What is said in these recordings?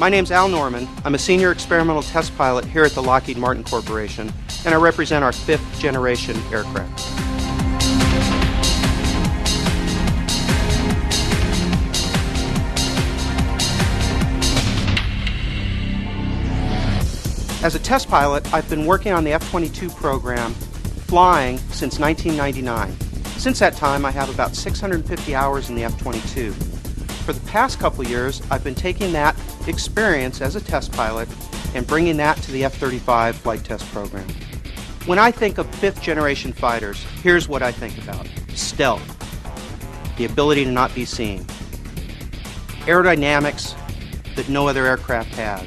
My name's Al Norman. I'm a senior experimental test pilot here at the Lockheed Martin Corporation, and I represent our 5th generation aircraft. As a test pilot, I've been working on the F22 program, flying since 1999. Since that time, I have about 650 hours in the F22. For the past couple years, I've been taking that experience as a test pilot and bringing that to the F35 flight test program. When I think of 5th generation fighters, here's what I think about. Stealth, the ability to not be seen. Aerodynamics that no other aircraft has.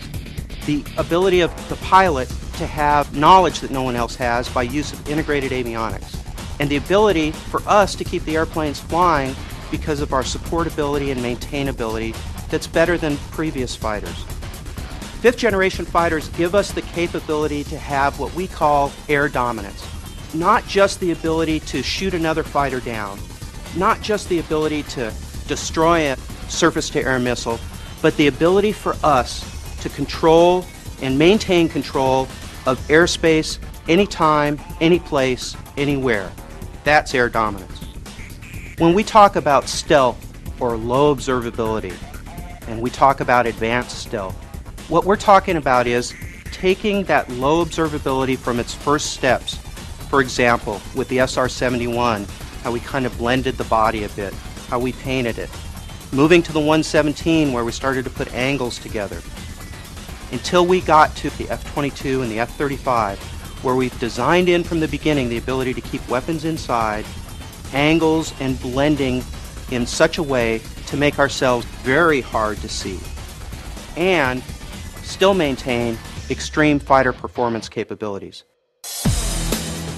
The ability of the pilot to have knowledge that no one else has by use of integrated avionics. And the ability for us to keep the airplanes flying because of our supportability and maintainability that's better than previous fighters. 5th generation fighters give us the capability to have what we call air dominance. Not just the ability to shoot another fighter down, not just the ability to destroy a surface-to-air missile, but the ability for us to control and maintain control of airspace anytime, any place, anywhere. That's air dominance. When we talk about stealth or low observability, and we talk about advanced stealth, what we're talking about is taking that low observability from its first steps. For example, with the SR-71, how we kind of blended the body a bit, how we painted it. Moving to the 117, where we started to put angles together. Until we got to the F-22 and the F-35, where we've designed in from the beginning the ability to keep weapons inside, angles and blending in such a way to make ourselves very hard to see, and still maintain extreme fighter performance capabilities.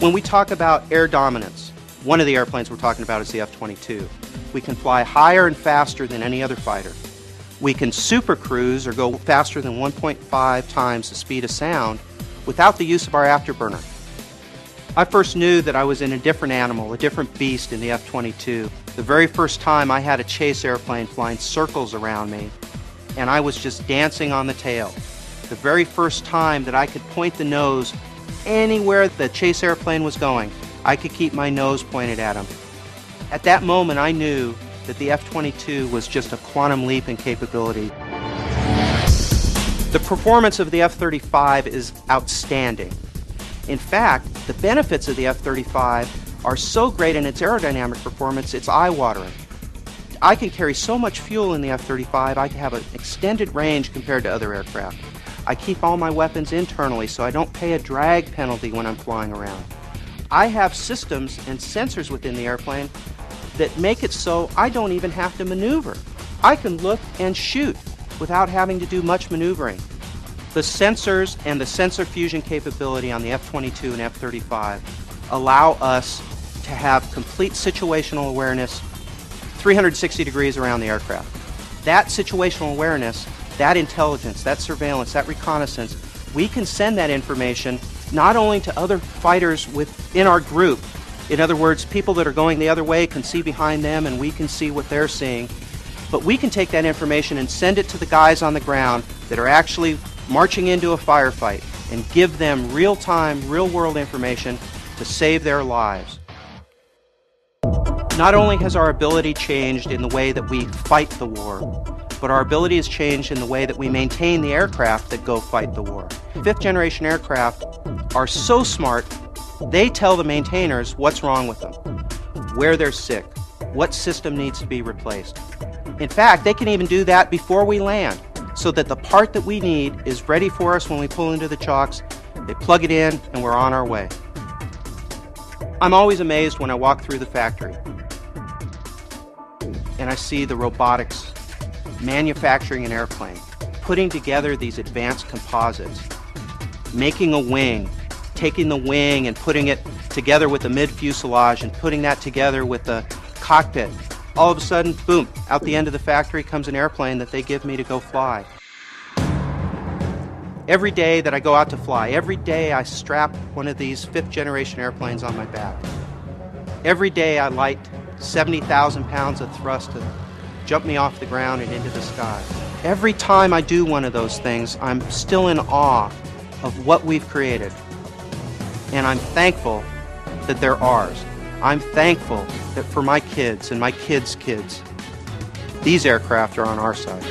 When we talk about air dominance, one of the airplanes we're talking about is the F-22. We can fly higher and faster than any other fighter. We can supercruise or go faster than 1.5 times the speed of sound without the use of our afterburner. I first knew that I was in a different animal, a different beast in the F-22. The very first time I had a chase airplane flying circles around me, and I was just dancing on the tail. The very first time that I could point the nose anywhere the chase airplane was going, I could keep my nose pointed at him. At that moment, I knew that the F-22 was just a quantum leap in capability. The performance of the F-35 is outstanding. In fact, the benefits of the F-35 are so great in its aerodynamic performance, it's eye-watering. I can carry so much fuel in the F-35, I can have an extended range compared to other aircraft. I keep all my weapons internally so I don't pay a drag penalty when I'm flying around. I have systems and sensors within the airplane that make it so I don't even have to maneuver. I can look and shoot without having to do much maneuvering. The sensors and the sensor fusion capability on the F-22 and F-35 allow us to have complete situational awareness 360 degrees around the aircraft. That situational awareness, that intelligence, that surveillance, that reconnaissance, we can send that information not only to other fighters within our group, in other words, people that are going the other way can see behind them and we can see what they're seeing, but we can take that information and send it to the guys on the ground that are actually marching into a firefight and give them real-time, real-world information to save their lives. Not only has our ability changed in the way that we fight the war, but our ability has changed in the way that we maintain the aircraft that go fight the war. 5th generation aircraft are so smart, they tell the maintainers what's wrong with them, where they're sick, what system needs to be replaced. In fact, they can even do that before we land, so that the part that we need is ready for us when we pull into the chocks. They plug it in and we're on our way. I'm always amazed when I walk through the factory and I see the robotics manufacturing an airplane, putting together these advanced composites, making a wing, taking the wing and putting it together with the mid-fuselage and putting that together with the cockpit. All of a sudden, boom, out the end of the factory comes an airplane that they give me to go fly. Every day that I go out to fly, every day I strap one of these 5th generation airplanes on my back. Every day I light 70,000 pounds of thrust to jump me off the ground and into the sky. every time I do one of those things, I'm still in awe of what we've created. And I'm thankful that they're ours. I'm thankful that for my kids and my kids' kids, these aircraft are on our side.